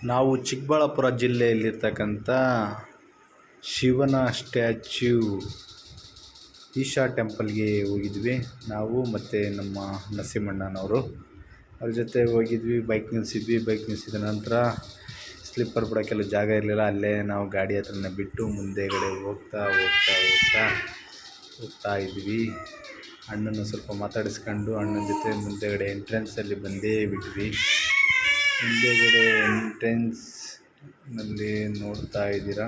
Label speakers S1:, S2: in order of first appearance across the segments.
S1: ನಾವು ಚಿಕ್ಕಬಳ್ಳಾಪುರ ಜಿಲ್ಲೆಯಲ್ಲಿರ್ತಕ್ಕಂಥ ಶಿವನ ಸ್ಟ್ಯಾಚ್ಯೂ ಈಶಾ ಟೆಂಪಲ್ಗೆ ಹೋಗಿದ್ವಿ. ನಾವು ಮತ್ತು ನಮ್ಮ ನರಸಿಂಹಣ್ಣನವರು ಅವ್ರ ಜೊತೆ ಹೋಗಿದ್ವಿ. ಬೈಕ್ ನಿಲ್ಲಿಸಿದ ನಂತರ ಸ್ಲಿಪ್ಪರ್ ಬಿಡೋಕ್ಕೆಲ್ಲ ಜಾಗ ಇರಲಿಲ್ಲ. ಅಲ್ಲೇ ನಾವು ಗಾಡಿ ಹತ್ರನೇ ಬಿಟ್ಟು ಮುಂದೆಗಡೆ ಹೋಗ್ತಾ ಇದ್ವಿ. ಅಣ್ಣನ ಸ್ವಲ್ಪ ಮಾತಾಡಿಸ್ಕೊಂಡು ಅಣ್ಣನ ಜೊತೆ ಮುಂದೆಗಡೆ ಎಂಟ್ರೆನ್ಸಲ್ಲಿ ಬಂದೇ ಬಿಟ್ವಿ. ಮುಂದೆಗಡೆ ಎಂಟ್ರೆನ್ಸ್ನಲ್ಲಿ ನೋಡ್ತಾ ಇದ್ದೀರಾ,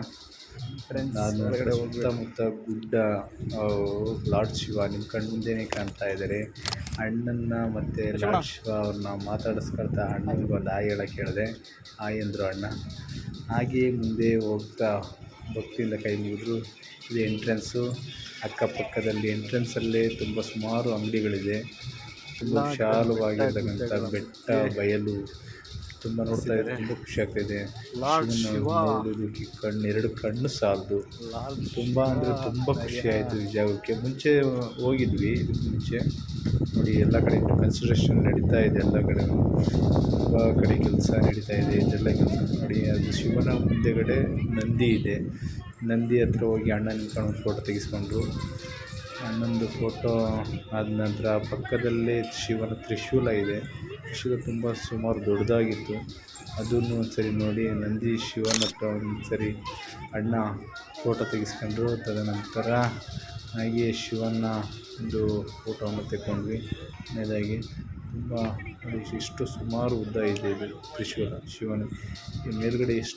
S1: ಒಳಗಡೆ ಸುತ್ತಮುತ್ತ ಗುಡ್ಡ, ಲಾರ್ಡ್ ಶಿವ ನಿಮ್ಮ ಕಣ್ಣು ಮುಂದೆನೇ ಕಾಣ್ತಾ ಇದ್ದಾರೆ. ಅಣ್ಣನ ಮತ್ತು ಲಾರ್ಡ್ ಶಿವ ಅವ್ರನ್ನ ಮಾತಾಡಿಸ್ಕೊಳ್ತಾ ಅಣ್ಣನಿಗೆ ಒಂದು ಹಾಯ್ ಹೇಳೋಕ್ಕೆ ಹೇಳಿದೆ. ಹಾಯ್ ಅಂದರು ಅಣ್ಣ. ಹಾಗೆಯೇ ಮುಂದೆ ಹೋಗ್ತಾ ಭಕ್ತಿಯಿಂದ ಕೈ ಮುಗಿದ್ರು. ಇದು ಎಂಟ್ರೆನ್ಸು. ಅಕ್ಕಪಕ್ಕದಲ್ಲಿ ಎಂಟ್ರೆನ್ಸಲ್ಲೇ ತುಂಬ ಸುಮಾರು ಅಂಗಡಿಗಳಿದೆ. ತುಂಬ ವಿಶಾಲವಾಗಿರ್ತಕ್ಕಂಥ ಬೆಟ್ಟ ಬಯಲು ತುಂಬ ನೋಡ್ತಾ ಇದ್ರೆ ತುಂಬ ಖುಷಿ ಆಗ್ತಾಯಿದೆ. ನೋಡೋದಕ್ಕೆ ಎರಡು ಕಣ್ಣು ಸಾಲದು. ತುಂಬ ಅಂದರೆ ತುಂಬ ಖುಷಿ ಆಯಿತು ಈ ಜಾಗಕ್ಕೆ. ಮುಂಚೆ ಹೋಗಿದ್ವಿ, ಇದಕ್ಕೆ ಮುಂಚೆ ನೋಡಿ ಎಲ್ಲ ಕಡೆ ಕನ್ಸ್ಟ್ರಕ್ಷನ್ ನಡೀತಾ ಇದೆ. ಎಲ್ಲ ಕಡೆ ತುಂಬ ಕಡೆ ಕೆಲಸ ನಡೀತಾ ಇದೆ. ಇದೆಲ್ಲ ಕೆಲಸ ನೋಡಿ. ಅದು ಶಿವನ ಮುಂದೆಗಡೆ ನಂದಿ ಇದೆ. ನಂದಿ ಹತ್ರ ಹೋಗಿ ಅಣ್ಣ ನಿಂತ್ಕೊಂಡು ಫೋಟೋ ತೆಗೆಸ್ಕೊಂಡ್ರು. ಅಣ್ಣಂದು ಫೋಟೋ ಆದ ನಂತರ ಪಕ್ಕದಲ್ಲೇ ಶಿವನ ತ್ರಿಶೂಲ ಇದೆ. ತ್ರಿಶೂಲ ತುಂಬ ಸುಮಾರು ದೊಡ್ಡದಾಗಿತ್ತು. ಅದನ್ನು ಒಂದು ಸರಿ ನೋಡಿ ನಂದಿ ಶಿವನ ಹತ್ರ ಒಂದು ಸರಿ ಅಣ್ಣ ಫೋಟೋ ತೆಗೆಸ್ಕೊಂಡ್ರು. ತದನಂತರ ಹಾಗೆ ಶಿವನ ಒಂದು ಫೋಟೋವನ್ನು ತೆಕ್ಕೊಂಡ್ವಿ. ಕೊನೆಯದಾಗಿ ತುಂಬ ಇಷ್ಟು ಸುಮಾರು ಉದ್ದ ಇದೆ ಇದು ತ್ರಿಶೂಲ ಶಿವನ. ಈ ಮೇಲ್ಗಡೆ ಎಷ್ಟು